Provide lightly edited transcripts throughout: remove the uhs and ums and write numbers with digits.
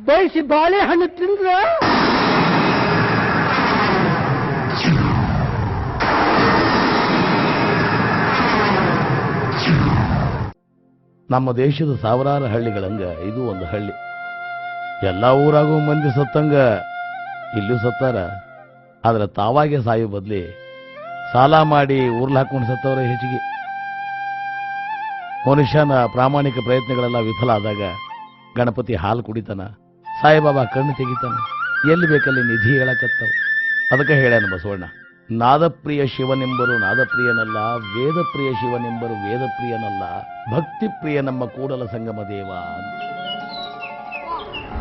ಬಯಸಿ ಬಾಳೆಹಣ್ಣು ತಿಂದ್ರ ನಮ್ಮ ದೇಶದ ಸಾವಿರಾರು ಹಳ್ಳಿಗಳಂಗ ಇದು ಒಂದು ಹಳ್ಳಿ. ಎಲ್ಲ ಊರಾಗೂ ಮಂದಿ ಸತ್ತಂಗ ಇಲ್ಲೂ ಸತ್ತಾರ. ಆದ್ರೆ ತಾವಾಗೆ ಸಾಯೋ ಬದ್ಲಿ ಸಾಲ ಮಾಡಿ ಊರ್ಲ್ ಹಾಕೊಂಡು ಸತ್ತವರೇ ಹೆಚ್ಚಿಗೆ. ಮನುಷ್ಯನ ಪ್ರಾಮಾಣಿಕ ಪ್ರಯತ್ನಗಳೆಲ್ಲ ವಿಫಲ ಆದಾಗ ಗಣಪತಿ ಹಾಲು ಕುಡಿತಾನ, ಸಾಯಿಬಾಬಾ ಕಣ್ಣು ತೆಗಿತಾನ, ಎಲ್ಲಿ ಬೇಕಲ್ಲಿ ನಿಧಿ ಹೇಳಕತ್ತಾವ. ಅದಕ್ಕೆ ಹೇಳ್ಯಾನ ಬಸವಣ್ಣ, ನಾದಪ್ರಿಯ ಶಿವನೆಂಬರು ನಾದಪ್ರಿಯನಲ್ಲ, ವೇದಪ್ರಿಯ ಶಿವನೆಂಬರು ವೇದಪ್ರಿಯನಲ್ಲ, ಭಕ್ತಿ ಪ್ರಿಯ ನಮ್ಮ ಕೂಡಲ ಸಂಗಮ ದೇವ.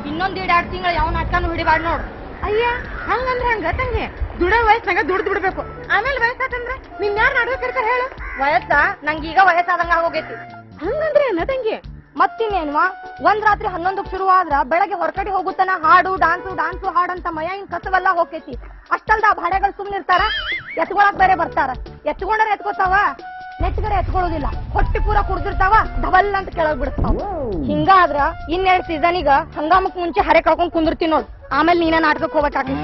ಇನ್ನೊಂದ್ 2 ತಿಂಗಳು ಯಾವ ನಾಟಕನೂ ಹಿಡಿಬಾರ್ದು ನೋಡು. ಅಯ್ಯ ಹಂಗಂದ್ರ ಹಂಗ ತಂಗಿ, ದುಡ ವಯಸ್ಸಾಗ ದುಡ್ದು ಬಿಡ್ಬೇಕು. ಆಮೇಲೆ ವಯಸ್ಸಾತಂದ್ರ ನಿನ್ ಯಾರು ನಡ್ಬೇಕಿರ್ತಾರ ಹೇಳು? ವಯಸ್ಸ ನಂಗೀಗ ವಯಸ್ಸಾದಂಗ ಹೋಗೈತಿ. ಹಂಗಂದ್ರೆ ಏನ ತಂಗಿ? ಮತ್ತಿನ್ನೇನ್ವಾ, ಒಂದ್ ರಾತ್ರಿ 11ಕ್ಕೆ ಶುರು ಆದ್ರ ಬೆಳಗ್ಗೆ ಹೊರಗಡೆ ಹೋಗುತ್ತಾನ ಹಾಡು ಡಾನ್ಸು ಹಾಡಂತ ಮಯ ಹಿಂಗ್ ಕಸವೆಲ್ಲ ಹೋಗೈತಿ. ಅಷ್ಟಲ್ದ ಭಾಡೆಗಳು ಸುಮ್ನಿರ್ತಾರ, ಎತ್ಕೊಳಕ್ ಬೇರೆ ಬರ್ತಾರ. ಎತ್ಕೊಂಡ್ರೆ ಎತ್ಕೋತಾವ, ನೆಚ್ಗರೆ ಎತ್ಕೊಳ್ಳೋದಿಲ್ಲ. ಹೊಟ್ಟಿ ಪೂರ ಕುಡ್ದಿರ್ತಾವ, ಡಬಲ್ ಅಂತ ಕೆಳಗ್ ಬಿಡ್ತಾವ. ಹಿಂಗಾದ್ರ 2 ಸೀಸನಿಗ ಹಂಗಾಮಕ್ ಮುಂಚೆ ಹರೆ ಕಳ್ಕೊಂಡ್ ಕುಂದಿರ್ತೀನಿ ನೋಡ್. ಆಮೇಲೆ ನೀನ ನಾಟಕಕ್ಕೆ ಹೋಗ್ಬೇಕಾಗಿ.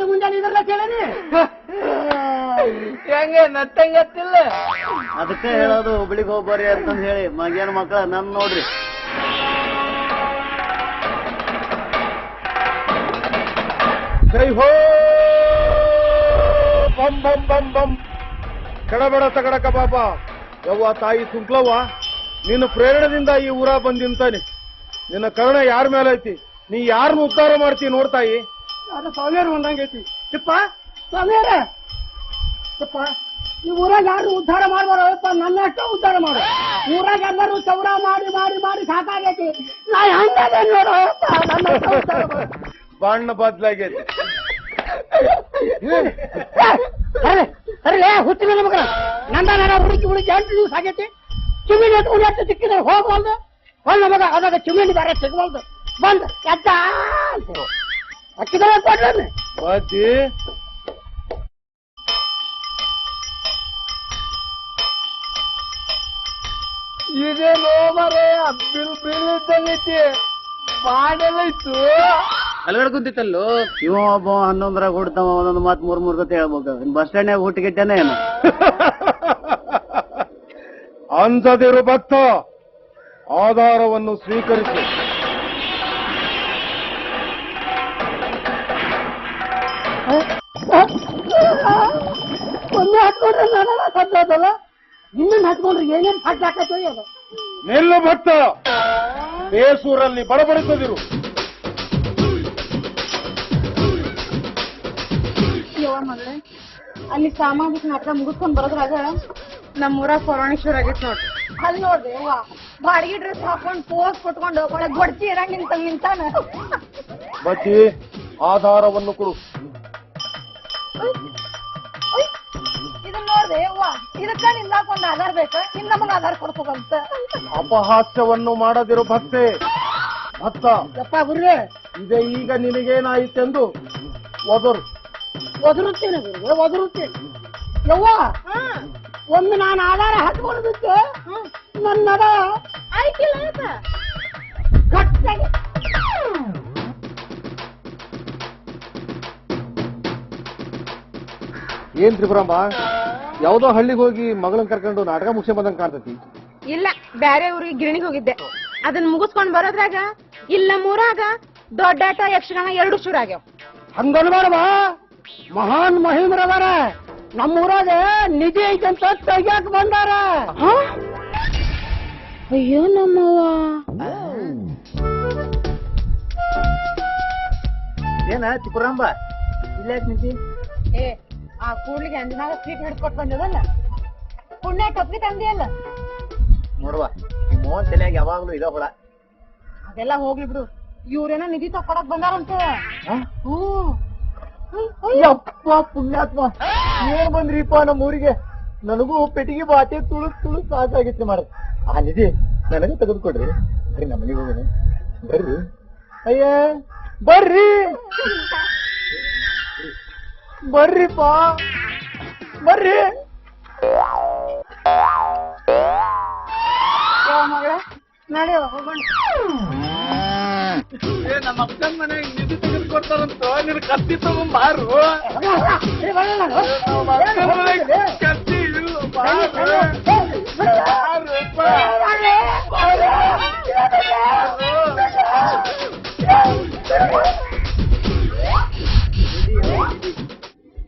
ಮುಂಜಾನೆ ಇದ್ರಲ್ಲ ಕೇಳನಿ ಹೆಂಗೆ ನಟ್ಟಂಗತ್ತಿಲ್ಲ. ಅದಕ್ಕೆ ಹೇಳೋದು ಹುಬ್ಳಿಗೆ ಹೋಗ್ಬರ್ರಿ ಅಂತಂದ್ ಹೇಳಿ. ಮಗೇನ್ ಮಕ್ಕಳ ನನ್ ನೋಡ್ರಿ. ಜೈ ಹೋ ಬಂ ಬಂ ಬಂ ಬಂ. ಕಡಬಡ ತಗಡಕ ಬಾಪ. ಯವ್ವ ತಾಯಿ ಸುಂಕ್ಲವ್ವ, ನಿನ್ನ ಪ್ರೇರಣೆದಿಂದ ಈ ಊರ ಬಂದಿಂತಾನೆ. ನಿನ್ನ ಕರುಣೆ ಯಾರ ಮೇಲೆ ಐತಿ? ನೀ ಯಾರನ್ನ ಉದ್ಧಾರ ಮಾಡ್ತಿ ನೋಡ್ತಾಯಿ. ಅದು ಸ್ವಾಮಿಯರು ಒಂದಂಗೈತಿ. ಚಿಪ್ಪ ಸ್ವಾಮಿಯರ ಚಿಪ್ಪ, ಈ ಊರಾಗ ಯಾರು ಉದ್ಧಾರ ಮಾಡ್ಬಾರಪ್ಪ, ನನ್ನಷ್ಟ ಉದ್ಧಾರ ಮಾಡು. ಊರಾಗ ಎಲ್ಲರೂ ಚೌರ ಮಾಡಿ ಮಾಡಿ ಮಾಡಿ ಸಾಕಾಗೈತಿ. ನಾ ಹಂಗದೆ ನೋಡಪ್ಪ, ನನ್ನಷ್ಟ ಉದ್ಧಾರ ಮಾಡು. ಬಣ್ಣ ಬದ್ಲಾಗೈತಿ. ಸರಿಲೇ ಹುಟ್ಟಿನ ನಮಗ ನಂದ ಹುಡುಕಿ ಹುಡುಕಿ 8 ದಿವಸ ಆಗೈತಿ. ಚಿಮಿನಿ ಉಳಿಯಟ್ಟು ಸಿಕ್ಕಿದ್ರೆ ಹೋಗ್ಬಲ್ದು. ಹೊಲ್ ನಮಗ ಅದಾಗ ಚಿಮಿನಿ ಬೇರೆ ಸಿಗ್ಬಲ್ದು. ಬಂದ್ ಎದ್ದ ಅಕ್ಕಿದ ಕೊಡ್ರಿ ಬಾಜಿ. ಇದೇನೋ ಮರೆ ಬಿಲ್ ಇದ್ದಂಗೈತಿ. ಮಾಡಲೈತು ಅಲ್ಗಡೆ ಕುಂತಿತ್ತಲ್ಲೋ ಇವ ಒಬ್ಬ 11ರಾಗ ಹುಡ್ತಾವ, ಒಂದೊಂದು ಮಾತು 3 ಗತೆ ಹೇಳ್ಬೇಕು. ಬಸ್ ಸ್ಟ್ಯಾಂಡ್ನಾಗ ಹುಟ್ಟಿಗೆಟ್ಟೇನೆ ಏನು ಅಂಜದಿರು ಭಕ್ತ, ಆಧಾರವನ್ನು ಸ್ವೀಕರಿಸಿ. ಒಂದು ಹಚ್ಕೊಂಡ್ರೆ ನನ್ನ ಸದ್ದಲ್ಲ, ಇನ್ನೊಂದು ಹಚ್ಕೊಂಡ್ರೆ ಏನೇನು ಫಟ್ ಹಾಕತ್ತೋ ಅದು. ನಿಲ್ಲು ಭಕ್ತ, ಬೇಸೂರಲ್ಲಿ ಬಡಬಡಿಸದಿರು. ಯವ್ವ ಮಗಳೇ, ಅಲ್ಲಿ ಸಾಮಾಜಿಕ ನಾಟಕ ಮುಗಿಸ್ಕೊಂಡ್ ಬರೋದ್ರಾಗ ನಮ್ಮೂರಾಗ ಪೌರಾಣೇಶ್ವರ ಆಗೈತ್ ನೋಡ್ರಿ. ಅಲ್ಲಿ ನೋಡ್ರಿ ಅವ್ವ, ಬಾಡಿಗೆ ಡ್ರೆಸ್ ಹಾಕೊಂಡ್ ಪೋಸ್ ಕೊಟ್ಕೊಂಡು ಒಳಗ್ ಗೊಡ್ಚಿ ಇರಂಗ್ ನಿಂತಾನ. ಬಚ್ಚಿ, ಆಧಾರವನ್ನು ಕೊಡು. ಇದನ್ನ ನೋಡ್ರಿ ಅವ್ವ, ಇದಕ್ಕ ನಿಂದಾಕೊಂಡ್ ಆಧಾರ್ ಬೇಕು, ಇನ್ ನಮಗ ಆಧಾರ್ ಕೊಡ್ಬೇಕಂತ. ಅಪಹಾಸ್ಯವನ್ನು ಮಾಡದಿರು ಭಕ್ತೆ. ಭಕ್ತ, ಯಪ್ಪ ಗುರ್ರೆ, ಇದೇ ಈಗ ನಿನಗೇನಾಯಿತೆಂದು ಒದರುತ್ತೇನೆ ಗುರುವೆ, ಒದರುತ್ತೇನೆ. ಯವ್ವ, ಒಮ್ಮೆ ನಾನು ಆಧಾರ ಹಚ್ಕೊಳ್ಳೋದಕ್ಕೆ ನನ್ನದ ಆಯ್ಕಿಲ್ಲ ಗಟ್ಟಾಗಿ ಏನ್ ತ್ರಿಪುರಮ್ಮ, ಯಾವ್ದೋ ಹಳ್ಳಿಗೆ ಹೋಗಿ ಮಗಳನ್ನ ಕರ್ಕೊಂಡು ನಾಟಕ ಮುಗಿಸಿ ಬಂದಂಗ ಕಾಣ್ತತಿ. ಇಲ್ಲ, ಬ್ಯಾರೆ ಊರಿಗೆ ಗಿರಣಿಗೆ ಹೋಗಿದ್ದೆ. ಅದನ್ನ ಮುಗಿಸ್ಕೊಂಡ್ ಬರೋದ್ರಾಗ ಇಲ್ಲ ಮೂರಾಗ ದೊಡ್ಡಾಟ ಯಕ್ಷಗಾನ 2 ಶುರು ಆಗ್ಯಾವ. ಹಂಗನ್ಬೇಡವಾ, ಮಹಾನ್ ಮಹಿಮರದಾರ. ನಮ್ಮೂರಾಗ ನಿಧಿ ಐತಂತ ತೆಗ್ಯಾಕ ಬಂದಾರ. ಅಯ್ಯೋ ನಮ್ಮವ್ವ, ಏನ ತಿಪ್ಪುರಂಬ ಇಲ್ಲೇ ನಿಂತಿ? ಏ ಆ ಕೂಡ್ಲಿಗೆ ಅಂಜನಾಗ ಸ್ವೀಟ್ ಹಿಡ್ಕೊಟ್ ಬಂದದಲ್ಲ, ಪುಣ್ಯ ಟೊಪ್ಪಿಗೆ ತಂದಿಯಲ್ಲ. ನೋಡುವ, ಈ ಮೋಹನ್ ತಲೆಯಾಗ ಯಾವಾಗ್ಲೂ ಇದ ಹುಳ. ಅದೆಲ್ಲ ಹೋಗ್ಲಿ ಬಿಡು, ಇವ್ರೇನೋ ನಿಧಿ ತಕೊಳಕ್ ಬಂದಾರಂತ. ಯಪ್ಪ ಪುಣ್ಯಾತ್ಮ ಏನ್ ಬಂದ್ರಿಪ್ಪ ನಮ್ಮ ಊರಿಗೆ. ನನಗೂ ಪೆಟ್ಟಿಗೆ ಬಾಟೆ ತುಳು ಸಾಕಾಗಿತ್ತು ಮಾರ. ಆ ನಿಧಿ ನನಗೆ ತೆಗೆದುಕೊಡ್ರಿ. ಬರ್ರಿ ನಮ್ಮ ಮನೆಗೆ ಹೋಗೋಣ. ಬರ್ರಿ ಅಯ್ಯ ಬರ್ರಿ ಬರ್ರಿಪ್ಪ ಬರ್ರಿ. ಮಗಳ ನಡೆಯುವ ಹೋಗೋಣ. ನಮ್ಮ ಅಕ್ಕನ ಮನೆಗೆ ನಿಧಿ ತೆಗೆದುಕೊಡ್ತಾರಂತ ನಿನ್ ಕತ್ತಿ ತಗೊಂಬಾರು. ಕತ್ತಿ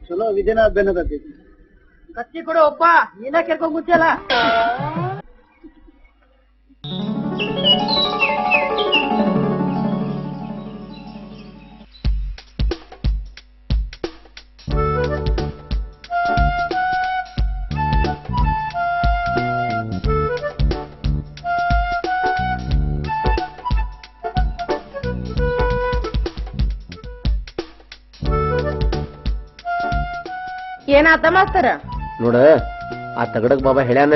ಚಲೋ ವಿಜಯನ ಬೆನ್ನದತಿ. ಕತ್ತಿ ಕೊಡು ಅಪ್ಪ, ನೀನ ಕೇಳ್ಕೊಂಡ್ ಮುಚ್ಚಲ್ಲ. ಏನಾತ ಮಾಸ್ತರ? ನೋಡ, ಆ ತಗಡಕ್ ಬಾಬಾ ಹೇಳ್ಯಾನ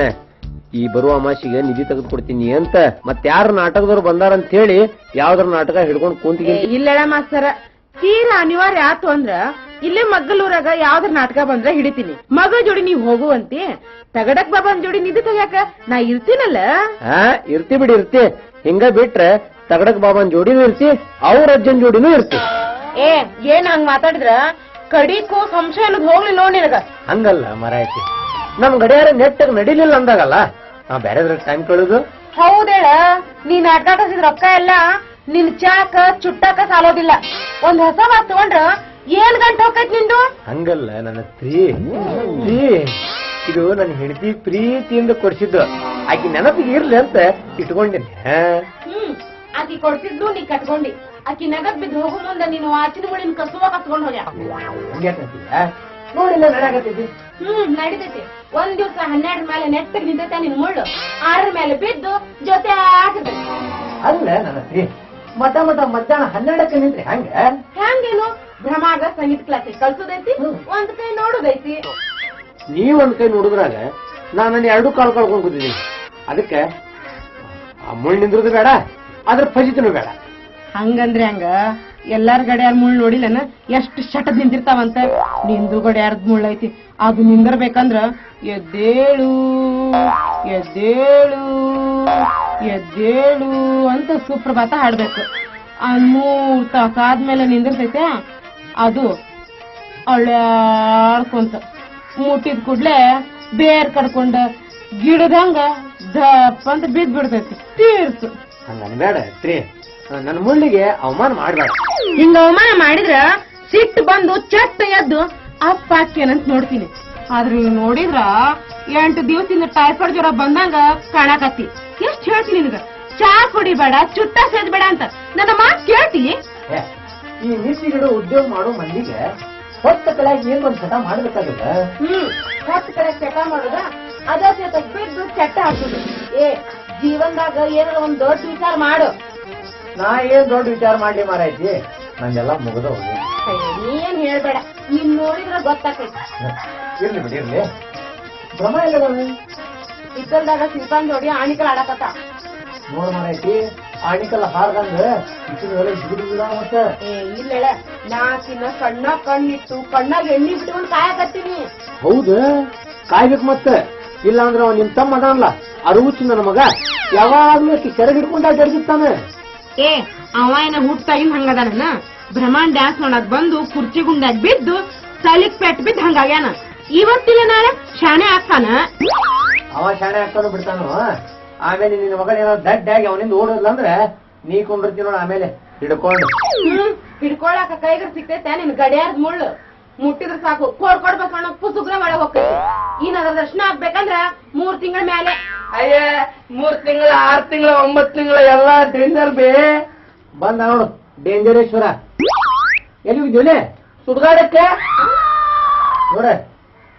ಈ ಬರುವ ಅಮಾಸಿಗೆ ನಿಧಿ ತೆಗೆದು ಕೊಡ್ತೀನಿ ಅಂತ. ಮತ್ ಯಾರ ನಾಟಕದವ್ರು ಬಂದಾರಂತ ಹೇಳಿ ಯಾವ್ದಾರ ನಾಟಕ ಹಿಡ್ಕೊಂಡ್ ಕುಂತಿಗೆ ಇಲ್ಲ ಮಾಸ್ತರ, ತೀರಾ ಅನಿವಾರ್ಯ ಆತು ಅಂದ್ರ ಇಲ್ಲೇ ಮಗ್ಗಲೂರಾಗ ಯಾವ್ದಾರ ನಾಟಕ ಬಂದ್ರ ಹಿಡಿತೀನಿ. ಮಗಳ ಜೋಡಿ ನೀವ್ ಹೋಗುವಂತಿ, ತಗಡಕ್ ಬಾಬಾನ್ ಜೋಡಿ ನಿಧಿ ತೆಗ್ಯಾಕ ನಾ ಇರ್ತೀನಲ್ಲ. ಇರ್ತಿ ಬಿಡಿ ಇರ್ತಿ. ಹಿಂಗ ಬಿಟ್ರೆ ತಗಡಕ್ ಬಾಬಾನ್ ಜೋಡಿನೂ ಇರ್ತಿ, ಅವ್ರ ಅಜ್ಜನ್ ಜೋಡಿನೂ ಇರ್ತಿ. ಏನ್ ಹಂಗ ಮಾತಾಡಿದ್ರ ಕಡಿಕು ಸಂಶಯ ಅನ್ನೋದು ಹೋಗ್ಲಿ ನೋಡ್ ನಿನಗ. ಹಂಗಲ್ಲ ಮರಾಯ್ತಿ, ನಮ್ ಗಡಿಯಾರ ನೆಟ್ಟಗ್ ನಡಿಲಿಲ್ಲ ಅಂದಾಗಲ್ಲ ನಾವ್ ಬೇರೆ ಟೈಮ್ ಕಳುದು. ಹೌದೇಳ, ನೀನ್ ಅಡ್ಡಾಡಿಸಿದ ರೊಕ್ಕ ಎಲ್ಲ ನಿನ್ ಚಾಕ ಚುಟ್ಟಾಕ ಸಾಲೋದಿಲ್ಲ. ಒಂದ್ ಹೊಸ ಮಾತ್ ತಗೊಂಡ್ರ ಏನ್ ಗಂಟೆ ಹೋಗೈತ್ ನಿಂದು? ಹಂಗಲ್ಲ, ನನ್ನ ಪ್ರೀ ಇದು ನನ್ನ ಹೆಂಡತಿ ಪ್ರೀತಿಯಿಂದ ಕೊಡ್ಸಿದ್ದು. ಆಕಿ ನೆನಪಿಗೆ ಇರ್ಲಿ ಅಂತ ಇಟ್ಕೊಂಡಿನಿ. ಆಕಿ ಕೊಡ್ತಿದ್ಲು, ನೀ ಕಟ್ಕೊಂಡಿ. ಆಕಿ ನಗದ್ ಬಿದ್ದು ಹೋಗೋ ಮುಂದೆ ನೀನು ಆಚಿನ ಮುಳಿನ ಕಸುವ ಕಸ್ಕೊಂಡ್ ಹೋಗ್ಯ. ನೋಡಿಲ್ಲ ನಡಾಕತ್ತೈತಿ. ನಡಿತೈತಿ. ಒಂದ್ ದಿವ್ಸ 12 ಮೇಲೆ ನೆಟ್ಟಗ್ ನಿಂತೈತೆ ನಿನ್ ಮುಳ್ಳು, 6 ಮೇಲೆ ಬಿದ್ದು ಜೊತೆ ಹಾಕತೈತಿ. ಅಲ್ಲ ನನ್ನ ಪ್ರೀ, ಮಧ್ಯಾಹ್ನ 12ಕ್ಕೆ ನಿಂತ್ರಿ ಹಂಗ ಹ್ಯಾಂಗೇನು? ಭ್ರಮಾಗ ಸಂಗೀತ ಕ್ಲಾಸಿಗೆ ಕಳ್ಸೋದೈತಿ, ಒಂದ್ ಕೈ ನೋಡೋದೈತಿ. ನೀವೊಂದ್ ಕೈ ನೋಡಿದ್ರಾಗ ನಾನು ನನ್ನ 2 ಕಾಲು ಕಳ್ಕೊಂಡ್ ಕೂತಿದ್ದೀನಿ. ಅದಕ್ಕೆ ಆ ಮುಳ್ಳು ನಿಂದ್ರದು ಬೇಡ, ಅದ್ರ ಫಜಿತನು ಬೇಡ. ಹಂಗಂದ್ರೆ ಹಂಗ ಎಲ್ಲಾರ ಗಡಿಯಾರ ಮುಳ್ಳು ನೋಡಿಲ್ಲನ ಎಷ್ಟು ಶಟದ್ ನಿಂತಿರ್ತಾವಂತ. ನಿಂದು ಗಡಿಯಾರದ ಮುಳ್ಳು ಐತಿ, ಅದು ನಿಂದಿರ್ಬೇಕಂದ್ರ ಎದ್ದೇಳು ಎದ್ದೇಳು ಎದ್ದೇಳು ಅಂತ ಸುಪ್ರಭಾತ ಹಾಡ್ಬೇಕು. 3 ತಾಸ ಆದ್ಮೇಲೆ ನಿಂದಿರ್ತೈತೆ, ಅದು ಅಳ್ಯಾಡ್ಕೊಂತ ಮುಟ್ಟಿದ ಕೂಡ್ಲೆ ಬೇರ್ ಕಡ್ಕೊಂಡ ಗಿಡದಂಗ ದಪ್ಪ ಅಂತ ಬಿದ್ ಬಿಡ್ತೈತಿ. ತೀರ್ತು. ಹಂಗನ್ಬೇಡ ಪ್ರೀ, ನನ್ನ ಮುಳ್ಳಿಗೆ ಅವಮಾನ ಮಾಡ್ಬೇಡ. ಹಿಂಗ ಅವಮಾನ ಮಾಡಿದ್ರ ಸಿಟ್ಟು ಬಂದು ಚಟ್ಟ ಎದ್ದು ಅಪ್ಪಾಕೇನಂತ ನೋಡ್ತೀನಿ. ಆದ್ರೆ ನೀವ್ ನೋಡಿದ್ರ 8 ದಿವಸದಿಂದ ಟೈಫಾಯ್ಡ್ ಜ್ವರ ಬಂದಂಗ ಕಾಣಕತ್ತಿ. ಎಷ್ಟ್ ಹೇಳ್ತೀನಿ ನಿನಗ, ಚಾ ಕುಡಿಬೇಡ, ಚುಟ್ಟ ಸೇದ್ಬೇಡ ಅಂತ. ನನ್ನ ಮಾತ್ ಕೇಳ್ತಿ? ಈ ನಿಸಿಗಳು ಉದ್ಯೋಗ ಮಾಡೋ ಮಂದಿಗೆ ಹೊತ್ತ ಕಡೆಯಾಗಿ ಏನ್ ಒಂದ್ ಚಟ ಮಾಡ್ಬೇಕಾಗದ. ಹೊತ್ತ ಕಡೆ ಚಟ ಮಾಡುದ, ಅದ ಬಿದ್ದು ಚಟ್ಟ ಹಾಕುದು. ಜೀವನದಾಗ ಏನಾರ ಒಂದ್ ದೊಡ್ಡ ವಿಚಾರ ಮಾಡು. ನಾ ಏನ್ ದೊಡ್ಡ ವಿಚಾರ ಮಾಡ್ಲಿ ಮಾರೈತಿ, ನಂದೆಲ್ಲ ಮುಗಿದ ಹೋಗಿ. ನೀನ್ ಹೇಳ್ಬೇಡ, ನೀನ್ ನೋಡಿದ್ರ ಗೊತ್ತಾಕೈತಿ. ಇರ್ಲಿ ಬಿಡಿ ಇರ್ಲಿ. ಭ್ರಮ ಇಲ್ಲ ಇದ್ದಲ್ದಾಗ ಸಿಲ್ಪಾನ್ ಜೋಡಿ ಆಣಿಕಲ್ ಆಡಕತ್ತ. ನೋಡ್ ಮಾರೈತಿ, ಆಣಿಕಲ್ ಹಾರ್ದಂಗ ಬಿಡುದಿಲ್ಲ. ಮತ್ತೆ ಇಲ್ಲ, ನಾಕಿನ ಕಣ್ಣ ಕಣ್ಣಿಟ್ಟು ಕಣ್ಣಾಗ ಎಣ್ಣಿ ಬಿಟ್ಕೊಂಡು ಕಾಯಕತ್ತೀನಿ. ಹೌದು, ಕಾಯ್ಬೇಕು ಮತ್ತೆ. ಇಲ್ಲ ಅಂದ್ರೆ ಅವ ನಿಮ್ ತಮ್ಮ ಅದಲ್ಲ ಅರುಚು ನನ್ನ ಮಗ, ಯಾವಾಗ್ಲೂ ಸೆರಗ್ ಹಿಡ್ಕೊಂಡ ಜಡ್ಗಿರ್ತಾನೆ. ಅವ ಏನ ಹುಟ್ಟಾಗಿನ ಹಂಗದಾನ. ಬ್ರಹ್ಮಾಂಡ್ ಡ್ಯಾನ್ಸ್ ನೋಡಕ್ ಬಂದು ಕುರ್ಚಿ ಗುಂಡಾಗ ಬಿದ್ದು ಸಲಿಕ್ ಪೆಟ್ ಬಿದ್ದು ಹಂಗಾಗ್ಯಾನ. ಇವತ್ತಿಲ್ಲ ನಾಳೆ ಶಾಣೆ ಆಗ್ತಾನ. ಅವ ಶಾಣೆ ಹಾಕೊಂಡು ಬಿಡ್ತಾನು. ಆಮೇಲೆ ನಿನ್ನ ಮಗಳೇನೋ ದಡ್ಡಾಗಿ ಅವನಿಂದ ಓಡೋದ್ಲ ಅಂದ್ರೆ ನೀ ಕೊಂಡಿರ್ತೀವಿ ನೋಡ. ಆಮೇಲೆ ಹಿಡ್ಕೊಂಡು ಹಿಡ್ಕೊಳಕ ಕೈಗ ಸಿಕ್ತೈತೆ ನಿನ್ ಗಡಿಯಾರದ ಮುಳ್ಳು. ಮುಟ್ಟಿದ್ರ ಸಾಕು ಕೊಡ್ ಬಸವಣ್ಣ ಪುಸುಗ್ರ ಒಳಗೆ ಹೋಗ್ತೈತಿ. ಇನ್ ಅದ್ರ ದರ್ಶನ ಆಗ್ಬೇಕಂದ್ರ 3 ತಿಂಗಳ ಮೇಲೆ. ಅಯ್ಯ 3 ತಿಂಗಳ 6 ತಿಂಗಳ 9 ತಿಂಗಳ ಎಲ್ಲಾ ಡೇಂಜರ್ ಬೇ. ಬಂದ ನೋಡು ಡೇಂಜರೇಶ್ವರ. ಎಲ್ಲಿ ಹೋಗಿದ್ವಿ ಸುಡ್ಗಾಡಕ್ಕೆ? ನೋಡ,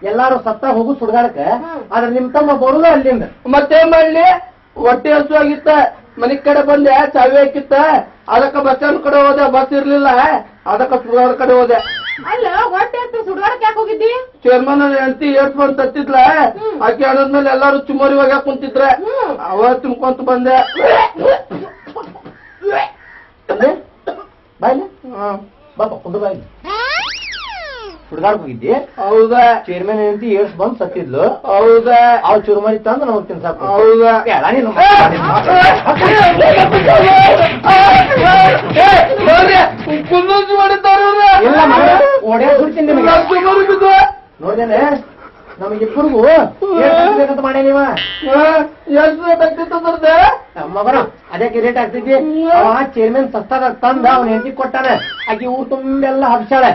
ಎಲ್ಲಾರು ಸತ್ತ ಹೋಗು ಸುಡ್ಗಾಡಕ್ಕೆ. ಆದ್ರೆ ನಿಮ್ ತಮ್ಮ ಬರುದ ಅಲ್ಲಿಂದ. ಮತ್ತೇನ್ ಮಾಡ್ಲಿ, ಹೊಟ್ಟೆ ಹಸು ಆಗಿತ್ತ, ಮನಿ ಕಡೆ ಬಂದೆ, ಚಾವಿ ಹಾಕಿತ್ತ, ಅದಕ್ಕ ಬಸ್ ಸ್ಟ್ಯಾಂಡ್ ಕಡೆ ಹೋದೆ. ಬಸ್ ಇರ್ಲಿಲ್ಲ, ಅದಕ್ಕ ಸುಡ್ಗಾಡ ಕಡೆ ಹೋದೆ. ಅಲ್ಲ ಹೊಟ್ಟೆ ಅಂತ ಸುಡ್ಗಾಡಕ್ ಯಾಕೆ ಹೋಗಿದ್ದಿ? ಚೇರ್ಮನ್ ಹೆಂಡತಿ ಏಟ್ ಬಂದ್ ತತ್ತಿದ್ಲ ಆಕೆ ಆಡದ್ಮೇಲೆ ಎಲ್ಲಾರು ಚುಮ್ಮರಿ ಒಗ್ಯಾಕ ಕುಂತಿದ್ರೆ ಅವ ತುಂಬ್ಕೊಂತ ಬಂದೆ. ಬಾಯ್ಲೆ ಬಾಪ ಕುಂಡು ಬಾಯ್ಲಿ. ಸುಡ್ಗಾಡ್ ಹೋಗಿದ್ದಿ? ಹೌದಾ? ಚೇರ್ಮನ್ ಹೆಂಡತಿ ಏರ್ಸ್ ಬಂದ್ ಸತ್ತಿದ್ಲು. ಹೌದಾ? ಅವ್ ಚುರುಮರಿ ತಂದು ನಮಗ್ ತಿನ್ಸಾಕ. ಹೌದಾ? ನೀನು ಕುಂದೂಸಿ ಮಾಡಿದ್ದಾರೆ ಇಲ್ಲ ಓಡೇ ಸುಡ್ತೀನಿ ನಿಮಗೆ. ನೋಡ್ದೇನೆ ನಮಗಿಬ್ಬರಿಗೂ ಬೇಕಂತ ಮಾಡೇ ನೀವ ಎಷ್ಟು ಆಗ್ತಿತ್ತಂದ್ರೆ ಮಗನ ಅದಕ್ಕೆ ರೇಟ್ ಆಗ್ತೈತಿ. ಅವ ಚೇರ್ಮನ್ ಸತ್ತಾಗ ತಂದ ಅವನ ಹೆಂಡತಿ ಕೊಟ್ಟಾನೆ. ಆಕಿ ಊರ್ ತುಂಬೆಲ್ಲ ಹಬ್ಸಾಳೆ.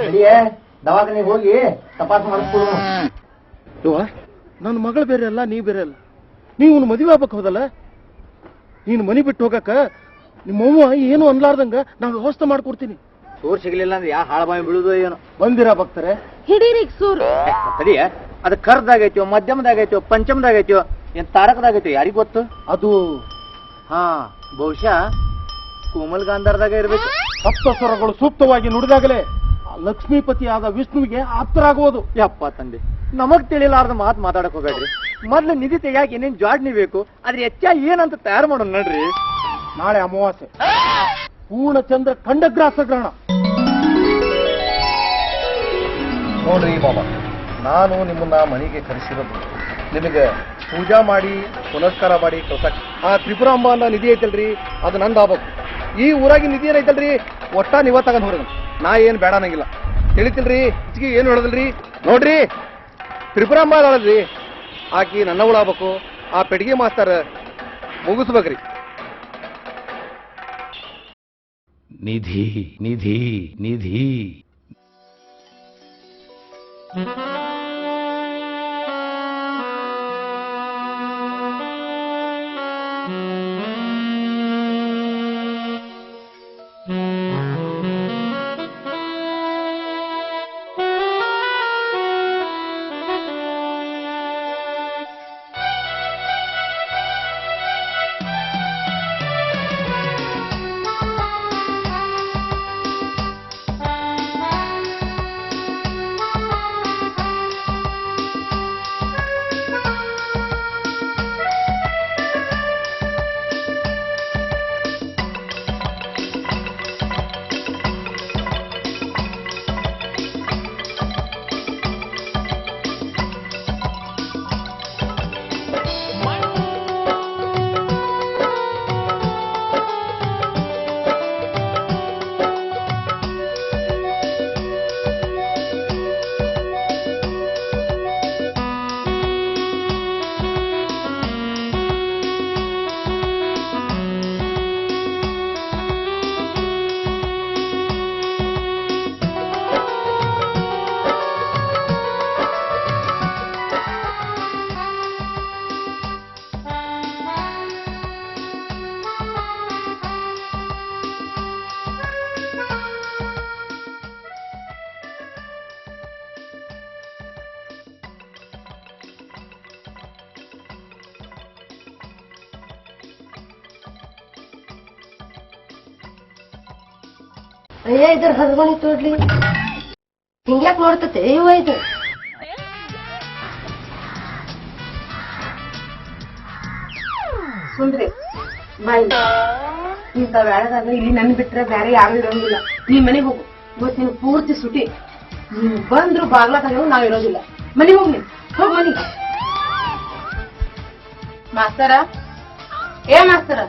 ನಡಿಯೇ ದವಾಖಾನೆಗೆ ಹೋಗಿ ತಪಾಸ್ ಮಾಡಿಸ್ಕೊಡು. ಇವ ನನ್ನ ಮಗಳು ಬೇರೆ ಅಲ್ಲ, ನೀ ಬೇರೆ ಅಲ್ಲ. ನೀವು ಮದುವೆ ಆಗ್ಬೇಕು ಹೋದಲ್ಲ, ನೀನು ಮನಿ ಬಿಟ್ಟು ಹೋಗಕ್ಕ ನಿಮ್ಮವ್ವ ಏನು ಅನ್ಲಾರ್ದಂಗ ನಾವು ವ್ಯವಸ್ಥೆ ಮಾಡ್ಕೊಡ್ತೀನಿ. ಸೂರ್ ಸಿಗ್ಲಿಲ್ಲ ಅಂದ್ರೆ ಯಾ ಹಾಳಬಾಯಿ ಬೀಳುದು ಏನು. ಬಂದಿರಾ ಭಕ್ತರೆ? ಹಿಡೀರಿ ಸೂರು. ಸರಿಯ ಅದು ಕರ್ದಾಗೈತೋ ಮಧ್ಯಮದಾಗೈತೋ ಪಂಚಮದಾಗೈತೋ ಏನ್ ತಾರಕದಾಗೈತೋ ಯಾರಿಗ್ ಗೊತ್ತು. ಅದು ಹಾ ಬಹುಶಃ ಕೋಮಲ್ ಗಾಂಧಾರದಾಗ ಇರ್ಬೇಕು. ಸಪ್ತಸ್ವರಗಳು ಸೂಕ್ತವಾಗಿ ನುಡಿದಾಗಲೇ ಲಕ್ಷ್ಮೀಪತಿ ಆದ ವಿಷ್ಣುವಿಗೆ ಆಪ್ತರಾಗುವುದು. ಯಪ್ಪ ತಂದೆ ನಮಗ್ ತಿಳಿಲಾರ್ದ ಮಾತಾಡಕ್ ಹೋಗ್ಬೇಡ್ರಿ. ಮೊದ್ಲು ನಿಧಿ ತೆಗಿಯಾಕ ಏನೇನ್ ಜಾಡ್ನಿ ಬೇಕು ಅದ್ರ ಹೆಚ್ಚ ಏನಂತ ತಯಾರು ಮಾಡೋಣ ನಡ್ರಿ. ನಾಳೆ ಅಮಾವಾಸ್ಯೆ, ಪೂರ್ಣಚಂದ್ರ ಖಂಡಗ್ರಾಸ ಗ್ರಹಣ. ನೋಡ್ರಿ ಬಾಬಾ, ನಾನು ನಿಮ್ಮನ್ನ ಮನೆಗೆ ಕರೆಸಿರೋದು ನಿಮಗೆ ಪೂಜಾ ಮಾಡಿ ಪುನಸ್ಕಾರ ಮಾಡಿ ಕಳ್ಸಕ್. ಆ ತ್ರಿಪುರಾಂಬ ಅನ್ನೋ ನಿಧಿ ಐತಲ್ರಿ, ಅದು ನಂದು ಆಗ್ಬೇಕು. ಈ ಊರಾಗಿ ನಿಧಿ ಏನೈತಲ್ರಿ ಒಟ್ಟ ನೀವ ತಗೊಂಡ್ ಹೊರಗ. ನಾ ಏನ್ ಬೇಡ ಅನ್ನಂಗಿಲ್ಲ, ತಿಳಿತಿಲ್ರಿ. ಹೆಚ್ಚಿಗೆ ಏನು ಹೇಳೋದಿಲ್ರಿ. ನೋಡ್ರಿ ತ್ರಿಪುರಾಂಬ ಅದಾಳಲ್ರಿ, ಆಕಿ ನನ್ನವಳಾಗಬೇಕು. ಆ ಪೆಟ್ಟಿಗೆ ಮಾಸ್ತರ್ ಮುಗಿಸ್ಬೇಕ್ರಿ. ನಿಧಿ ನಿಧಿ ನಿಧಿ. ಅಯ್ಯ ಇದ್ರ ಹದ್ಮನಿ ತೋಡ್ಲಿ ಹಿಂಗ್ಯಾಕ್ ನೋಡ್ತತೆ ಇವ ಇದು. ಸುಂದ್ರಿ ಬಾಯ್, ಇಂಥ ಬೇಡದಾಗ ಇಲ್ಲಿ ನನ್ ಬಿಟ್ರೆ ಬೇರೆ ಯಾರು ಇರೋಂಗಿಲ್ಲ. ನೀ ಮನೆಗೆ ಹೋಗು, ಇವತ್ತು ನಿನ್ ಪೂರ್ತಿ ಸುಟಿ. ನೀನ್ ಬಂದ್ರು ಬಾಗ್ಲಾಗ ನಾವ್ ಇರೋದಿಲ್ಲ. ಮನೆಗೆ ಹೋಗ್, ನೀನ್ ಹೋಗ್ ಮನಿಗೆ. ಮಾಸ್ತರ, ಏ ಮಾಸ್ತರ,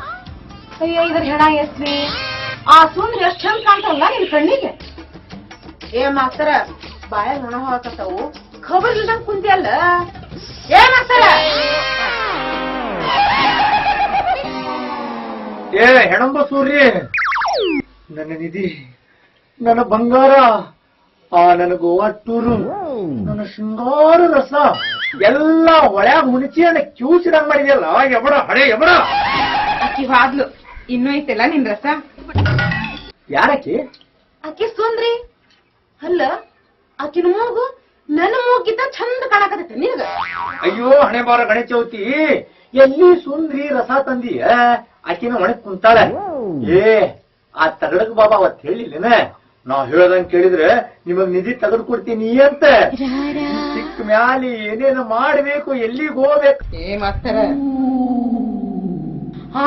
ಅಯ್ಯ ಇದ್ರ ಹೆಣ ಎಸ್ಲಿ ಆ ಸುಂದ್ರಿ ಎಷ್ಟ್ ಚಂದ ಕಾಣ್ತಾವಲ್ಲ ನಿನ್ ಕಣ್ಣಿಗೆ. ಏ ಮಾಸ್ತರ, ಬಾಯಾಗ ಹೆಣ ಹಾಕತ್ತಾವು, ಖಬರ್ ಇಲ್ದಂಗ್ ಕುಂತಿಯಲ್ಲ. ಏ ಮಾಸ್ತರ, ಏ ಹೆಣಂಬ ಸೂರ್ಯ, ನನ್ನ ನಿಧಿ, ನನ್ನ ಬಂಗಾರ, ಆ ನನ್ನ ಗೋವಾ ಟೂರು, ನನ್ನ ಶೃಂಗಾರ ರಸ ಎಲ್ಲ ಒಳ್ಯಾಗ ಮುಣಿಸಿ ನನ್ನ ಕ್ಯೂಸಿದಂಗ್ ಮಾಡಿದೆಯಲ್ಲ. ಎಬಡ ಹಳೆ ಎಬಡ. ಆಕಿ ಹಾದ್ಲು, ಇನ್ನೂ ಐತೆಲ್ಲ ನಿನ್ ರಸ. ಯಾರಕ್ಕಿ? ಆಕಿ ಸುಂದ್ರಿ ಅಲ್ಲ, ಆಕಿನ ಮೂಗು ನನ್ನ ಮೂಗಿದ್ದ ಚಂದ ಕಾಣಕತ್ತೈತೆ ನಿನಗ. ಅಯ್ಯೋ ಹಣೆ ಬಾರ ಗಣೇಶ ಚೌತಿ, ಎಲ್ಲಿ ಸುಂದ್ರಿ ರಸ ತಂದೀಯ? ಆಕಿನ ಒಣಗ್ ಕುಂತಾಳೆ. ಏ ಆ ತಗಡಕ್ ಬಾಬಾ ಅವತ್ ಹೇಳಿಲ್ಲೇನ ನಾವ್ ಹೇಳದಂಗ್ ಕೇಳಿದ್ರೆ ನಿಮಗ್ ನಿಧಿ ತೆಗೆದು ಕೊಡ್ತೀನಿ ಅಂತ ಸಿಕ್ಕ ಮ್ಯಾಲಿ ಏನೇನು ಮಾಡ್ಬೇಕು ಎಲ್ಲಿಗೆ ಹೋಗ್ಬೇಕು ಏ ಮಾಸ್ತರ ಹಾ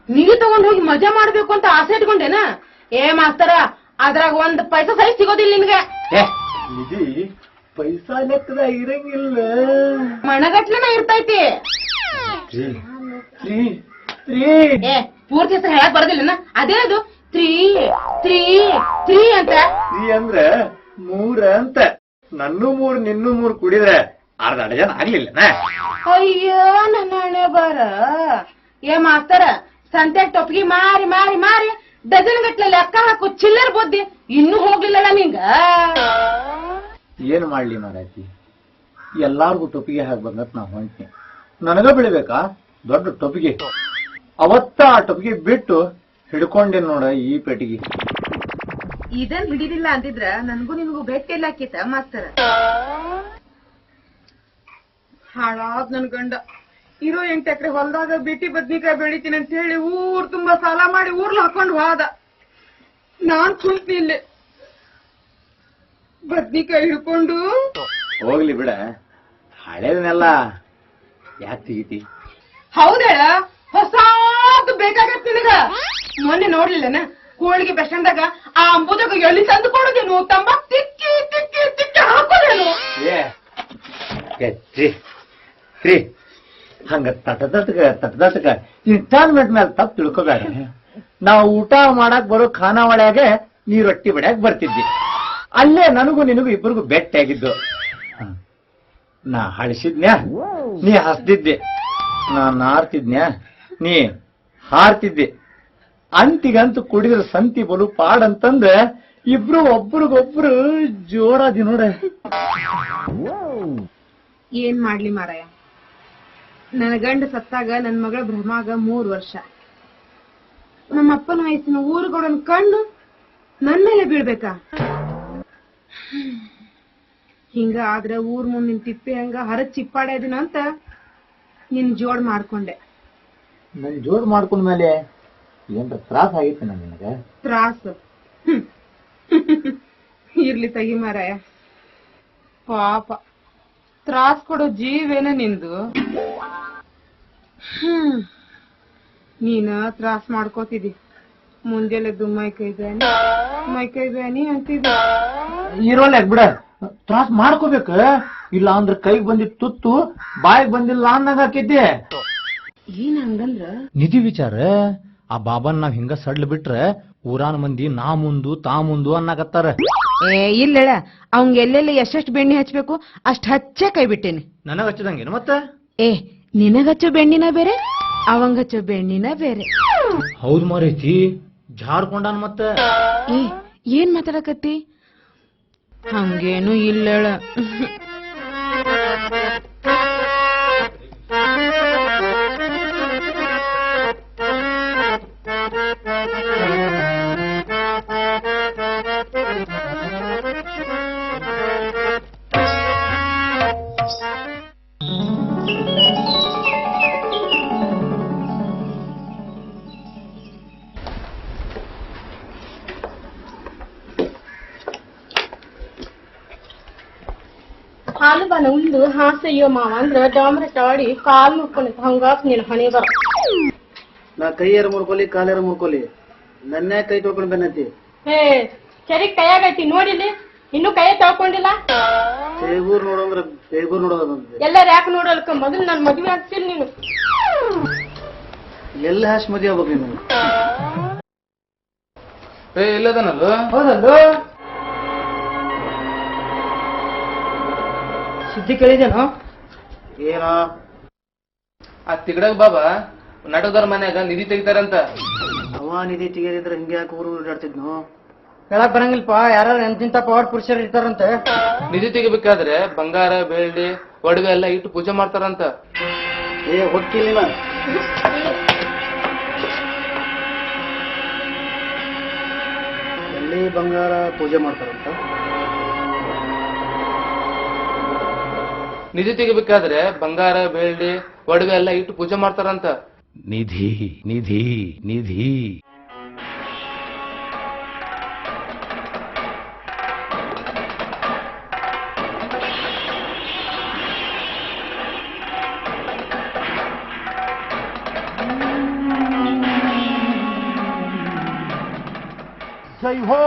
ನೀ ತಗೊಂಡ್ ಹೋಗಿ ಮಜಾ ಮಾಡ್ಬೇಕು ಅಂತ ಆಸೆ ಇಟ್ಕೊಂಡೇನ ಏ ಮಾಸ್ತರ ಅದ್ರಾಗ ಒಂದ್ ಪೈಸಾ ಸರಿ ಸಿಗೋದಿಲ್ಲ ನಿನ್ಗೆ ನಿಧಿ ಪೈಸಾ ಲೆಕ್ಕದ ಇರಂಗಿಲ್ಲ ಮಣಗಟ್ಲೆನ ಇರ್ತೈತಿ ಏ ಪೂರ್ತಿ ಹೆಸರು ಹೇಳಕ್ ಬರೋದಿಲ್ಲನ ಅದೇ ಅದು 3 ಅಂತ ಅಂದ್ರೆ 3 ಅಂತ ನನ್ನೂ 3 ನಿನ್ನೂ 3 ಕುಡಿದ್ರೆ ಅರ್ಧ ಡಜನ್ ಆಗ್ಲಿಲ್ಲ ಅಯ್ಯೋ ನನ್ನ ಹಣೆ ಬರ ಏ ಮಾಸ್ತರ ಸಂತೆ ಟೊಪ್ಪಿಗೆ ಮಾರಿ ಮಾರಿ ಮಾರಿ ಡಜನ್ ಗಟ್ಲೆ ಲೆಕ್ಕ ಹಾಕು ಚಿಲ್ಲರ್ ಬುದ್ಧಿ ಇನ್ನೂ ಹೋಗ್ಲಿಲ್ಲಲ್ಲ ನಿಂಗ ಏನ್ ಮಾಡ್ಲಿ ಮಾರಾಯ್ತಿ ಎಲ್ಲಾರ್ಗು ಟೊಪ್ಪಿಗೆ ಹಾಕ್ಬಂಗತ್ ನಾ ಹೊಂಟ್ನಿ ನನಗ ಬೆಳಿಬೇಕಾ ದೊಡ್ಡ ಟೊಪ್ಪಿಗೆ ಅವತ್ತ ಆ ಟೊಪ್ಪಿಗೆ ಬಿಟ್ಟು ಹಿಡ್ಕೊಂಡೆ ನೋಡ ಈ ಪೆಟ್ಟಿಗೆ ಇದನ್ ಹಿಡಿದಿಲ್ಲ ಅಂತಿದ್ರ ನನ್ಗೂ ನಿನ್ಗೂ ಭೇಟಿ ಎಲ್ಲ ಹಾಕಿತ ಮಾಸ್ತರ ಹಾಳಾದ್ ನನ್ ಗಂಡ ಇರೋ 8 ಎಕರೆ ಹೊಲದಾಗ ಬಿಟಿ ಬದ್ನಿಕಾಯಿ ಬೆಳಿತೀನಿ ಅಂತ ಹೇಳಿ ಊರ್ ತುಂಬಾ ಸಾಲ ಮಾಡಿ ಊರ್ಲ್ ಹಾಕೊಂಡು ಹೋದ ನಾನ್ ಕುಂತ್ನಿ ಇಲ್ಲೇ ಬದ್ನಿಕಾಯಿ ಹಿಡ್ಕೊಂಡು ಹೋಗ್ಲಿ ಬಿಡ ಹಳೇದನ್ನೆಲ್ಲ ಯಾಕೆ ತೆಗಿತಿ ಹೌದೇಳ ಹೊಸಾದು ಬೇಕಾಗತ್ ನಿನಗ ಮೊನ್ನೆ ನೋಡ್ಲಿಲ್ಲನ ಕೋಳಿಗೆ ಬೆಸಂದಾಗ ಆ ಅಂಬುದಾಗ ಎಲ್ಲಿ ತಂದು ಕೊಡೋದೇನು ತಂಬಾಕ್ ತಿಕ್ಕಿ ತಿಕ್ಕಿ ತಿಕ್ಕಿ ಹಾಕೋದೇನು ಹಂಗ ತಟದಟ್ಕ ಇನ್ಸ್ಟಾಲ್ಮೆಂಟ್ ಮೇಲೆ ತಪ್ಪು ತಿಳ್ಕೊಬೇಡ ನಾವು ಊಟ ಮಾಡಕ್ ಬರೋ ಖಾನಾವಳಿಯಾಗೆ ನೀ ರೊಟ್ಟಿ ಬಡಿಯಾಕ ಬರ್ತಿದ್ದಿ ಅಲ್ಲೇ ನನಗೂ ನಿನಗೂ ಇಬ್ಬರಿಗೂ ಬೆಟ್ಟಿ ಆಗಿದ್ದು ನಾ ಹಳಿಸಿದ್ನ್ಯಾ ನೀ ಹಸ್ದಿದ್ದೆ ನಾ ನಾರ್ತಿದ್ನ್ಯಾ ನೀ ಹಾರ್ತಿದ್ದೆ ಅಂತಿಗಂತೂ ಕುಡಿದ್ರ ಸಂತಿ ಬಲು ಪಾಡಂತಂದ್ರೆ ಇಬ್ರು ಒಬ್ರಿಗೊಬ್ರು ಜೋರಾದಿ ನೋಡ ಏನ್ ಮಾಡ್ಲಿ ಮಾರಾಯ ನನ್ನ ಗಂಡ ಸತ್ತಾಗ ನನ್ ಮಗಳ ಭ್ರಮಾಗ 3 ವರ್ಷ ನಮ್ಮ ಅಪ್ಪನ ವಯಸ್ಸಿನ ಊರುಗಳನ್ನ ಕಂಡು ನನ್ ಮೇಲೆ ಬೀಳ್ಬೇಕಾ ಹಿಂಗ ಆದ್ರ ಊರ್ ಮುಂದಿನ ತಿಪ್ಪೆ ಹಂಗ ಹರದ್ ಚಿಪ್ಪಾಡ್ಯದಿನ ಅಂತ ನಿನ್ ಜೋಡ್ ಮಾಡ್ಕೊಂಡೆ ನನ್ ಜೋಡ್ ಮಾಡ್ಕೊಂಡ ಮೇಲೆ ಏನ್ರ ತ್ರಾಸ ಆಗಿತ್ತು ನಿನಗ ತ್ರಾಸ ಇರ್ಲಿ ತಗಿ ಮಾರಾಯ ಪಾಪ ತ್ರಾಸ್ ಕೊಡೋ ಜೀವೇನ ನಿಂದು ನೀನ ತ್ರಾಸ್ ಮಾಡ್ಕೋತಿದಿ ಮುಂಜಾನೆದ್ದು ಮೈಕೈ ಬ್ಯಾನಿ ಅಂತಿದ್ದ ಇರೋಲ್ಲ ಬಿಡ ತ್ರಾಸ ಮಾಡ್ಕೋಬೇಕ ಇಲ್ಲ ಅಂದ್ರ ಕೈಗ್ ಬಂದಿದ್ ತುತ್ತು ಬಾಯಿಗೆ ಬಂದಿಲ್ಲ ಅಂದಂಗ ಆಕೈತಿ ಏನ್ ಹಂಗಂದ್ರ ನಿಧಿ ವಿಚಾರ ಆ ಬಾಬನ್ ನಾವ್ ಹಿಂಗ ಸಡ್ಲ್ ಬಿಟ್ರೆ ಊರಾನ್ ಮಂದಿ ನಾ ಮುಂದು ತಾ ಮುಂದು ಅನ್ನಕತ್ತಾರ ಏ ಇಲ್ಲ ಅವಂಗ ಎಲ್ಲೆಲ್ಲಿ ಎಷ್ಟೆಷ್ಟು ಬೆಣ್ಣೆ ಹಚ್ಬೇಕು ಅಷ್ಟ್ ಹಚ್ಚೆ ಕೈ ಬಿಟ್ಟೇನಿ ನನಗ ಹಚ್ಚದಂಗೇನು ಮತ್ತ ಏ ನಿನಗಚ್ಚೋ ಬೆಣ್ಣಿನ ಬೇರೆ ಅವಂಗಚ್ಚೋ ಬೆಣ್ಣಿನ ಬೇರೆ ಹೌದ್ ಮಾರೈತಿ ಜಾರ್ಕೊಂಡಾನ್ ಮತ್ತ ಏ ಏನ್ ಮಾತಾಡಕತ್ತಿ ಹಂಗೇನು ಇಲ್ಲ ಹಾಲು ಬನ ಉಂಡು ಹಾಸಯ್ಯೋ ಮಾವ ಅಂದ್ರ ಡಾಮ್ರೆಟ್ ಆಡಿ ಕಾಲ್ ಮುರ್ಕೊಂಡಿತ್ತು ಹಂಗಾಕ್ ನೀನ್ ಹಣೆ ಬರ ನಾ ಕೈಯಾರ ಮುರ್ಕೊಲಿ ಕಾಲಾರ ಮುರ್ಕೊಲಿ ನನ್ನ ಕೈ ತೊಳ್ಕೊಂಡ್ ಬಂದಂತಿ ಹೇ ಸರಿ ಕೈಯಾಗೈತಿ ನೋಡಿಲಿ ಇನ್ನು ಕೈ ತಳ್ಕೊಂಡಿಲ್ಲ ಬೇಗೂರ್ ನೋಡಂದ್ರ ಬೇಗೂರ್ ನೋಡೋದ ಎಲ್ಲಾರ ಯಾಕೆ ನೋಡಲ್ಕ ಮೊದಲು ನನ್ ಮದ್ವೆ ಆಗ್ತಿಲ್ ನೀನು ಎಲ್ಲ ಹಾಸ್ ಮದಿ ಆಗ್ಬೇಕು ನೀನು ಇಲ್ಲದನಲ್ಲ ಹೌದಲ್ಲು ಸುದ್ದಿ ಕೇಳಿದೇನು ಏನೋ ಆ ತಿಗಡಗ್ ಬಾಬಾ ನಾಟಕದವ್ರ ಮನ್ಯಾಗ ನಿಧಿ ತೆಗಿತಾರಂತ ಅವ ನಿಧಿ ತೆಗೆದಿದ್ರೆ ಹಿಂಗೆ ಯಾಕೆ ಊರು ಓಡಾಡ್ತಿದ್ನು ಹೇಳಕ್ ಬರಂಗಿಲ್ಪ ಯಾರು ಎಂತಿಂತ ಪವಾಡ್ ಪುರುಷರು ಇರ್ತಾರಂತೆ ನಿಧಿ ತೆಗಿಬೇಕಾದ್ರೆ ಬಂಗಾರ ಬೆಳ್ಳಿ ಒಡವೆ ಎಲ್ಲ ಇಟ್ಟು ಪೂಜೆ ಮಾಡ್ತಾರಂತ ಏ ಹೊಕ್ಕಿಲ್ಲ ಎಲ್ಲಿ ಬಂಗಾರ ಪೂಜೆ ಮಾಡ್ತಾರಂತ ನಿಧಿ ತೆಗಿಬೇಕಾದ್ರೆ ಬಂಗಾರ ಬೆಳ್ಳಿ ಒಡವೆ ಎಲ್ಲ ಇಟ್ಟು ಪೂಜೆ ಮಾಡ್ತಾರಂತ ನಿಧಿ ನಿಧಿ ನಿಧಿ ಜೈ ಹೋ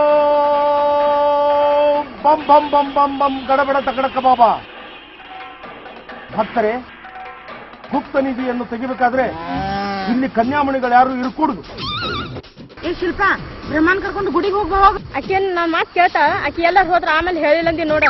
ಬಂ ಬಂ ಬಂ ಬಂ ಬಂ ಗಡಬಡ ತಗಡಕ ಬಾಬಾ. ಭಕ್ತರೇ, ಗುಪ್ತ ನಿಧಿಯನ್ನು ತೆಗಿಬೇಕಾದ್ರೆ ಇಲ್ಲಿ ಕನ್ಯಾಮಣಿಗಳು ಯಾರು ಇರ್ಕೂಡುದು. ಏ ಶಿಲ್ಪ, ಬ್ರಹ್ಮಾನ್ ಕರ್ಕೊಂಡು ಗುಡಿಗೆ ಹೋಗ. ಆಕೆ ನನ್ ಮಾತ್ ಕೇಳ್ತಾ, ಆಕಿ ಎಲ್ಲ ಹೋದ್ರ ಆಮೇಲೆ ಹೇಳಿಲ್ಲಂದಿ ನೋಡ.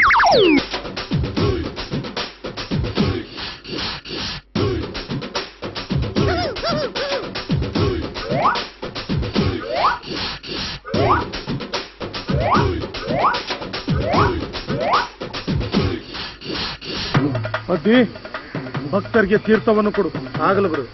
ಅಡ್ಡಿ, ಭಕ್ತರಿಗೆ ತೀರ್ಥವನ್ನು ಕೊಡು. ಆಗಲು ಬಿಡು.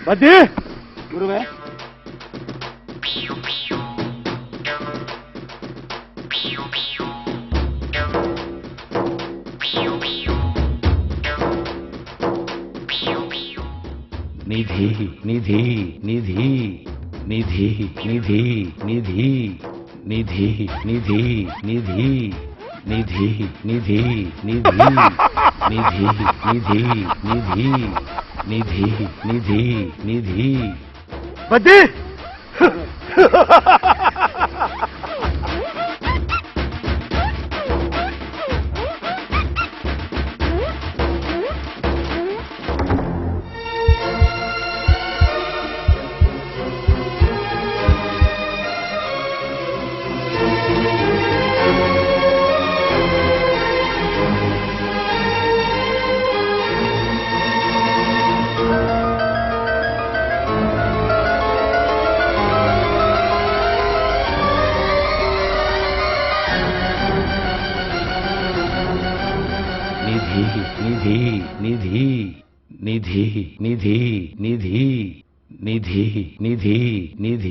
ಬದ್ದಿ ಗುರುವೆ, ನಿಧಿ ನಿಧಿ ನಿಧಿ ನಿಧಿ ನಿಧಿ ನಿಧಿ ನಿಧಿ ನಿಧಿ ನಿಧಿ ನಿಧಿ ನಿಧಿ ನಿಧಿ ನಿಧಿ ನಿಧಿ ನಿಧಿ ನಿಧಿ ನಿಧಿ ನಿಧಿ. ಬದ್ದಿ ನಿಧಿ ನಿಧಿ ನಿಧಿ ನಿಧಿ ನಿಧಿ ನಿಧಿ ನಿಧಿ ನಿಧಿ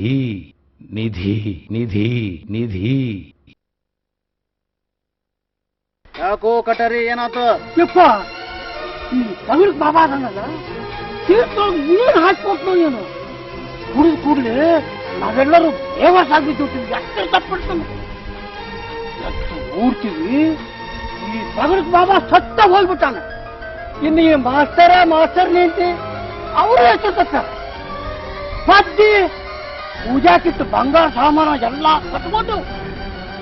ನಿಧಿ ನಿಧಿ ನಿಧಿ. ಯಾಕೋ ಕಟರಿ, ಏನಾತು? ಯಪ್ಪ, ಈ ತಮಿಳ್ ಬಾಬಾ ಅದನ್ನಲ್ಲ, ತೀರ್ಥೊಳಗೆ ನೀರು ಹಾಕ್ಕೊಟ್ನು ನೀನು. ಕುಡಿದು ಕೂಡಲೇ ನಾವೆಲ್ಲರೂ ಬೇವಾಸ ಆಗ್ಬಿಟ್ಟಿರ್ತೀವಿ. ಎಷ್ಟು ತಪ್ಪಿಡ್ತಾನೆ, ಎಷ್ಟು ನೋಡ್ತೀವಿ. ಈ ತಮಿಳ್ ಬಾಬಾ ಸತ್ತ ಹೋಗ್ಬಿಟ್ಟಾನ. ಇನ್ನು ಈ ಮಾಸ್ತರ್ ನಿಂತಿ ಅವರು ಎಷ್ಟು ಸತ್ತ. ಬದ್ದಿ ಪೂಜಾ ಕಿಟ್ಟು ಬಂಗಾರ ಸಾಮಾನು ಎಲ್ಲ ಕಟ್ಕೊಂಡು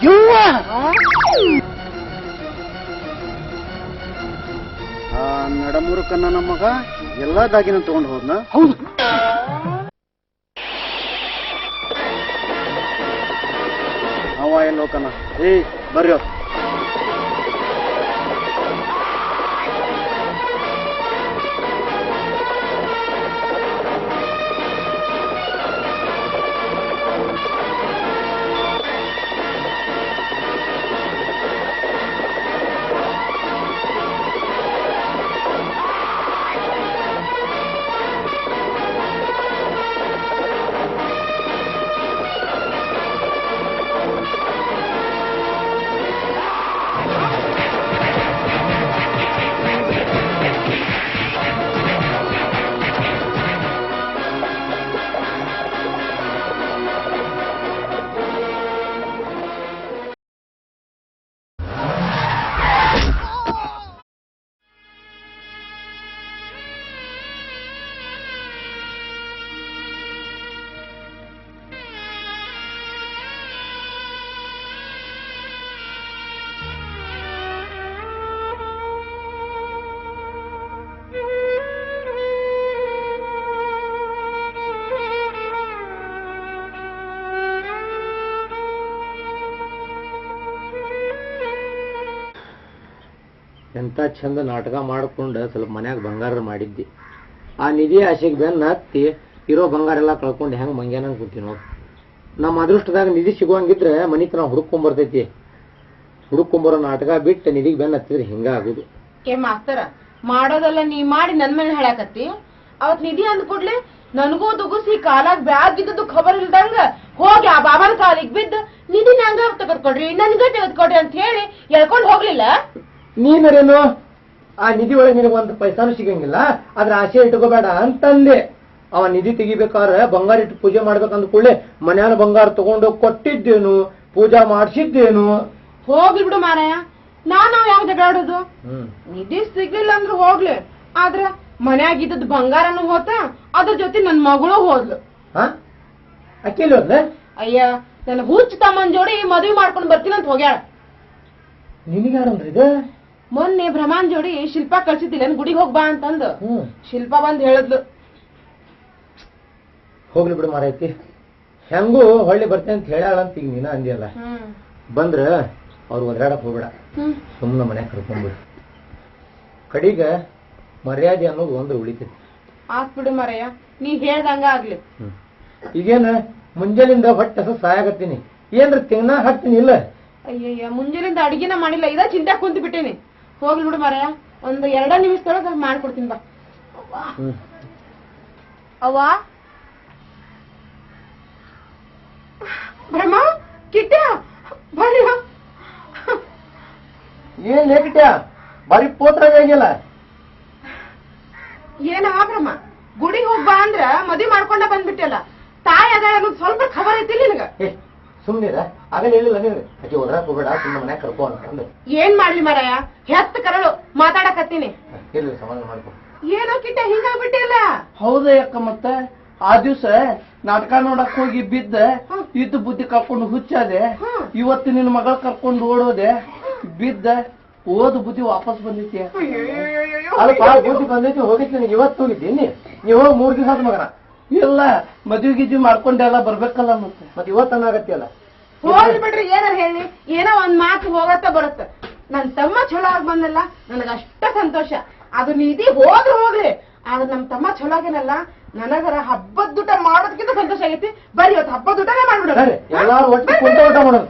ಜೀವ ನಡಮೂರಕ್ಕನ್ನ ನಮ್ಮ ಮಗ ಎಲ್ಲಾ ದಾಗಿನ ತಗೊಂಡು ಹೋದ್ನ. ಹೌದು. ಅವ ಎಲ್ಲೋಕನ. ಬರ್ರಿ. ಎಂತ ಚಂದ ನಾಟಕ ಮಾಡ್ಕೊಂಡು ಸ್ವಲ್ಪ ಮನ್ಯಾಗ ಬಂಗಾರ ಮಾಡಿದ್ದಿ. ಆ ನಿಧಿ ಆಸೆಗೆ ಬೆನ್ನ ಹತ್ತಿ ಇರೋ ಬಂಗಾರ ಎಲ್ಲ ಕಳ್ಕೊಂಡು ಹೆಂಗ್ ಮಂಗ್ಯಾನಂಗ್ ಕೂತೀವಿ ನೋಡ್. ನಮ್ಮ ಅದೃಷ್ಟದಾಗ ನಿಧಿ ಸಿಗುವಂಗಿದ್ರೆ ಮನಿತನ ಹುಡುಕೊಂಬರ್ತೈತಿ. ಹುಡುಕೊಂಬರೋ ನಾಟಕ ಬಿಟ್ಟು ನಿಧಿಗೆ ಬೆನ್ನ ಹತ್ತಿದ್ರೆ ಹಿಂಗ ಆಗುದು. ಏ ಮಾಸ್ತರ, ಮಾಡೋದೆಲ್ಲ ನೀ ಮಾಡಿ ನನ್ ಮೇಲೆ ಹೇಳಾಕತ್ತಿ. ಅವತ್ ನಿಧಿ ಅಂದ್ ಕೂಡ್ಲೆ ನನಗೂ ದುಗುಸಿ ಕಾಲಾಗ ಬ್ಯಾಗ್ ಬಿದ್ದದ್ದು ಖಬರ್ ಇಲ್ದಂಗ ಹೋಗಿ ಆ ಬಾಬಾನ ಕಾಲಿಗೆ ಬಿದ್ದು ನಿಧಿ ನಂಗ ತೆಗೆದ್ಕೊಡ್ರಿ ನನ್ಗ ತೆಗೆದ್ಕೊಡ್ರಿ ಅಂತ ಹೇಳಿ ಎಳ್ಕೊಂಡ್ ಹೋಗ್ಲಿಲ್ಲ. ನೀನರೇನು ಆ ನಿಧಿ ಒಳಗೆ ನಿನಗೆ ಒಂದು ಪೈಸಾನು ಸಿಗಂಗಿಲ್ಲ, ಅದ್ರ ಆಸೆ ಇಟ್ಕೋಬೇಡ ಅಂತಂದೆ. ಅವ ನಿಧಿ ತೆಗಿಬೇಕಾದ್ರೆ ಬಂಗಾರ ಇಟ್ಟು ಪೂಜೆ ಮಾಡ್ಬೇಕಂದ ಕೂಡಲೇ ಮನ್ಯಾನ ಬಂಗಾರ ತಗೊಂಡು ಕೊಟ್ಟಿದ್ದೇನು, ಪೂಜಾ ಮಾಡಿಸಿದ್ದೇನು. ಹೋಗ್ಲಿ ಬಿಡು ಮಾರಾಯ, ನಾವ್ ಯಾವ್ದು ಬೇಡದು. ನಿಧಿ ಸಿಗ್ಲಿಲ್ಲ ಅಂದ್ರೂ ಹೋಗ್ಲಿ, ಆದ್ರ ಮನ್ಯಾಗಿದ್ದದ್ ಬಂಗಾರನು ಹೋತ, ಅದ್ರ ಜೊತೆ ನನ್ ಮಗಳು ಹೋದ್ಲು. ಅಕ್ಕಿಲಿ ಹೋದ್ಲ? ಅಯ್ಯ, ನನ್ನ ಹುಚ್ಚ ತಮ್ಮನ್ ಜೋಡಿ ಮದ್ವಿ ಮಾಡ್ಕೊಂಡ್ ಬರ್ತೀನಂತ ಹೋಗ್ಯಾಳ. ನಿನಗೆ ಯಾರಂದ್ರಿ ಇದು? ಮೊನ್ನೆ ಭ್ರಮಾನ್ ಜೋಡಿ ಶಿಲ್ಪಾ ಕಳ್ಸಿದ್ದಿಲ್ಲ ಗುಡಿಗೆ ಹೋಗ್ ಬಾ ಅಂತಂದು ಶಿಲ್ಪಾ ಬಂದ್ ಹೇಳಿದ್ಲು. ಹೋಗ್ಲಿ ಬಿಡು ಮಾರೈತಿ, ಹೆಂಗೂ ಹೊಳ್ಳಿ ಬರ್ತೇನೆ ಅಂತ ಹೇಳ್ಯಾಳಂತ ಈಗ ನೀನ ಅಂದಿಯಲ್ಲ. ಬಂದ್ರ ಅವ್ರು ಒದ್ರಾಡಕ್ ಹೋಗ್ಬೇಡ, ಸುಮ್ಮನೆ ಮನ್ಯಾಗ ಕರ್ಕೊಂಡ್ಬಿಡು. ಕಡಿಗ ಮರ್ಯಾದೆ ಅನ್ನೋದು ಒಂದು ಉಳಿತೈತಿ. ಆತ್ ಬಿಡು ಮಾರಯ್ಯ, ನೀ ಹೇಳ್ದಂಗ ಆಗ್ಲಿ. ಈಗೇನ ಮುಂಜಾನಿಂದ ಹೊಟ್ಟೆ ಹಸ ಸಾಯಾಗತ್ತೀನಿ, ಏನ್ರ ತಿನ್ನ ಹಾಕ್ತೀನಿ ಇಲ್ಲ? ಅಯ್ಯಯ್ಯ, ಮುಂಜಾನಿಂದ ಅಡಿಗೆನ ಮಾಡಿಲ್ಲ, ಇದ ಚಿಂತೆ ಕುಂತ ಬಿಟ್ಟೇನಿ. ಹೋಗ್ಲಿ ಬಿಡು ಮಾರಯ್ಯ, ಒಂದು 2 ನಿಮಿಷದೊಳಗ ಮಾಡ್ಕೊಡ್ತೀನಿ ಬಾ. ಅವ್ವ ಬ್ರಹ್ಮ ಕಿಟ್ಟ ಬರ್ರಿ. ಏನ್ ಲೇಕಿಟ್ಯಾ ಬಾರಿ ಪೋತ್ರ ಆಗಿಲ್ಲ. ಏನವ ಬ್ರಹ್ಮ, ಗುಡಿಗೆ ಹೋಗ್ ಬಾ ಅಂದ್ರ ಮದ್ವಿ ಮಾಡ್ಕೊಂಡ ಬಂದ್ಬಿಟ್ಟಲ್ಲ, ತಾಯಿ ಅದ ಸ್ವಲ್ಪ ಖಬರ್ ಐತಿ ನಿನಗ? ಸುಮ್ನಿರ, ಆಗಲೇ ಹೇಳಿಲ್ಲ ನೀನು ಅಕ್ಕಿ ಒದ್ರಾಕ್ ಹೋಗ್ಬೇಡ, ಸುಮ್ಮನೆ ಮನ್ಯಾಗ ಕರ್ಕೊ ಅಂತಂದು. ಏನ್ ಮಾಡ್ಲಿ ಮಾರಾಯ, ಹೆತ್ತ ಕರಳು ಮಾತಾಡಕತ್ತೀನಿ. ಇಲ್ಲ ಸಮಾಧಾನ ಮಾಡ್ಕೊ. ಏನೋ ಕಿಟ್ಟ ಹಿಂಗಾಗ್ಬಿಟ್ಟಿಲ್ಲ? ಹೌದ ಯಾಕ ಮತ್ತ ಆ ದಿವ್ಸ ನಾಟಕ ನೋಡಕ್ ಹೋಗಿ ಬಿದ್ದ ಇದ್ದ ಬುದ್ಧಿ ಕರ್ಕೊಂಡು ಹುಚ್ಚಾದೆ, ಇವತ್ತು ನಿನ್ನ ಮಗಳ ಕರ್ಕೊಂಡು ಓಡೋದೆ, ಬಿದ್ದ ಓದ್ ಬುದ್ಧಿ ವಾಪಸ್ ಬಂದೈತಿ. ಅಲ್ಪ ಬುದ್ಧಿ ಬಂದೈತಿ, ಹೋಗಿತ್ತು ನನಗೆ ಇವತ್ತು ಹೋಗಿದ್ದೀನಿ. ನೀವು 3 ದಿವಸ ಆದ ಮಗನ. ಇಲ್ಲ ಮದ್ವಿ ಗಿದ್ವಿ ಮಾಡ್ಕೊಂಡೆಲ್ಲ ಬರ್ಬೇಕಲ್ಲ ಮತ್ತೆ ಇವತ್ತನ್ನಾಗತ್ತಿಯಲ್ಲ. ಹೋಗ್ಲಿ ಬಿಡ್ರಿ, ಏನಾರ ಹೇಳಿ, ಏನೋ ಒಂದ್ ಮಾತು ಹೋಗತ್ತ ಬರುತ್ತ. ನನ್ ತಮ್ಮ ಚಲೋ ಆಗಿ ಬಂದಲ್ಲ, ನನಗ ಅಷ್ಟ ಸಂತೋಷ. ಅದು ನಿಧಿ ಹೋದ್ರೆ ಹೋಗ್ಲಿ, ಆದ್ರೆ ನಮ್ ತಮ್ಮ ಚಲೋ ಆಗೇನಲ್ಲ, ನನಗರ ಹಬ್ಬದ ಊಟ ಮಾಡೋದಕ್ಕಿಂತ ಸಂತೋಷ ಆಗೈತಿ. ಬರ್ರಿ ಇವತ್ತು ಹಬ್ಬದ ಊಟನೇ ಮಾಡ್ಬಿಡ. ಎಲ್ಲಾರು ಒಟ್ಟಿಗೆ ಕುಂತ ಊಟ ಮಾಡೋದು.